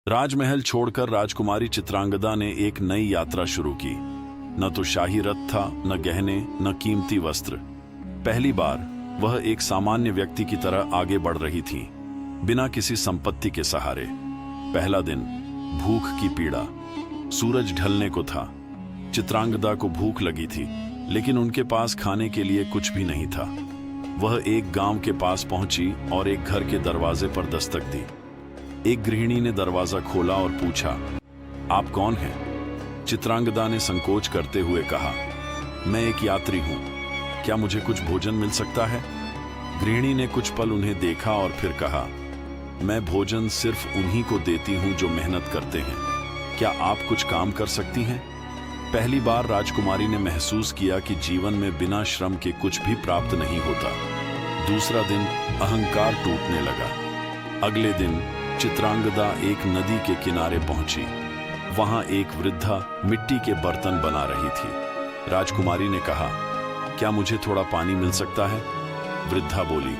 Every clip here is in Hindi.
राजमहल छोड़कर राजकुमारी चित्रांगदा ने एक नई यात्रा शुरू की। न तो शाही रथ था, न गहने, न कीमती वस्त्र। पहली बार वह एक सामान्य व्यक्ति की तरह आगे बढ़ रही थी, बिना किसी संपत्ति के सहारे। पहला दिन, भूख की पीड़ा। सूरज ढलने को था। चित्रांगदा को भूख लगी थी, लेकिन उनके पास खाने के लिए कुछ भी नहीं था। वह एक गांव के पास पहुंची और एक घर के दरवाजे पर दस्तक दी। एक गृहिणी ने दरवाजा खोला और पूछा, आप कौन हैं? चित्रांगदा ने संकोच करते हुए कहा, मैं एक यात्री हूं, क्या मुझे कुछ भोजन मिल सकता है? गृहिणी ने कुछ पल उन्हें देखा और फिर कहा, मैं भोजन सिर्फ उन्हीं को देती हूं जो मेहनत करते हैं, क्या आप कुछ काम कर सकती हैं? पहली बार राजकुमारी ने महसूस किया कि जीवन में बिना श्रम के कुछ भी प्राप्त नहीं होता। दूसरा दिन, अहंकार टूटने लगा। अगले दिन चित्रांगदा एक नदी के किनारे पहुंची। वहां एक वृद्धा मिट्टी के बर्तन बना रही थी। राजकुमारी ने कहा, क्या मुझे थोड़ा पानी मिल सकता है? वृद्धा बोली,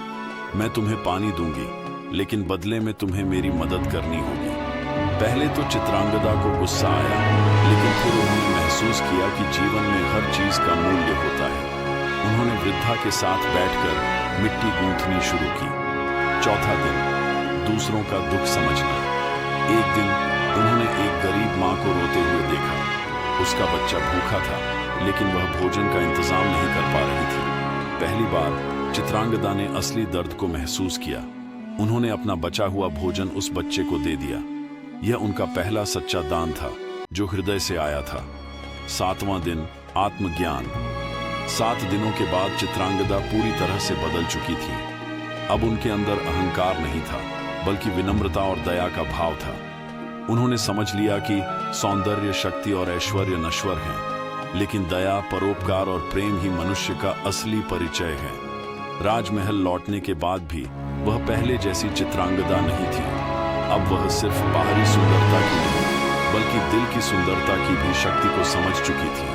मैं तुम्हें पानी दूंगी, लेकिन बदले में तुम्हें मेरी मदद करनी होगी। पहले तो चित्रांगदा को गुस्सा आया, लेकिन फिर उन्होंने महसूस किया कि जीवन में हर चीज का मूल्य होता है। उन्होंने वृद्धा के साथ बैठकर मिट्टी गूंथनी शुरू की। चौथा दिन, दूसरों का दुख समझना। एक दिन उन्होंने एक गरीब मां को रोते हुए देखा। उसका बच्चा भूखा था, लेकिन वह भोजन का इंतजाम नहीं कर पा रही थी। पहली बार चित्रांगदा ने असली दर्द को महसूस किया। उन्होंने अपना बचा हुआ भोजन उस बच्चे को दे दिया। यह उनका पहला सच्चा दान था, जो हृदय से आया था। सातवां दिन, आत्मज्ञान। 7 दिनों के बाद चित्रांगदा पूरी तरह से बदल चुकी थी। अब उनके अंदर अहंकार नहीं था, बल्कि विनम्रता और दया का भाव था। उन्होंने समझ लिया कि सौंदर्य, शक्ति और ऐश्वर्य नश्वर हैं, लेकिन दया, परोपकार और प्रेम ही मनुष्य का असली परिचय है। राजमहल लौटने के बाद भी वह पहले जैसी चित्रांगदा नहीं थी। अब वह सिर्फ बाहरी सुंदरता की नहीं, बल्कि दिल की सुंदरता की भी शक्ति को समझ चुकी थी।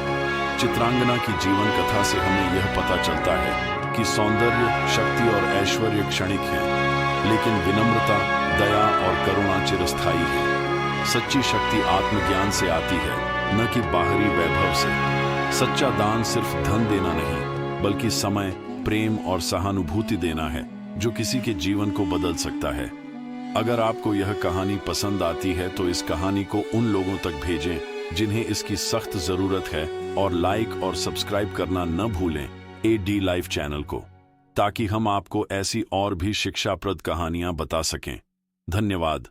चित्रांगना की जीवन कथा से हमें यह पता चलता है कि सौंदर्य, शक्ति और ऐश्वर्य क्षणिक हैं, लेकिन विनम्रता, दया और करुणा चिरस्थायी है। सच्ची शक्ति आत्मज्ञान से आती है, न कि बाहरी वैभव से। सच्चा दान सिर्फ धन देना नहीं, बल्कि समय, प्रेम और सहानुभूति देना है, जो किसी के जीवन को बदल सकता है। अगर आपको यह कहानी पसंद आती है तो इस कहानी को उन लोगों तक भेजें जिन्हें इसकी सख्त जरूरत है, और लाइक और सब्सक्राइब करना न भूलें AD लाइव चैनल को, ताकि हम आपको ऐसी और भी शिक्षाप्रद कहानियां बता सकें। धन्यवाद।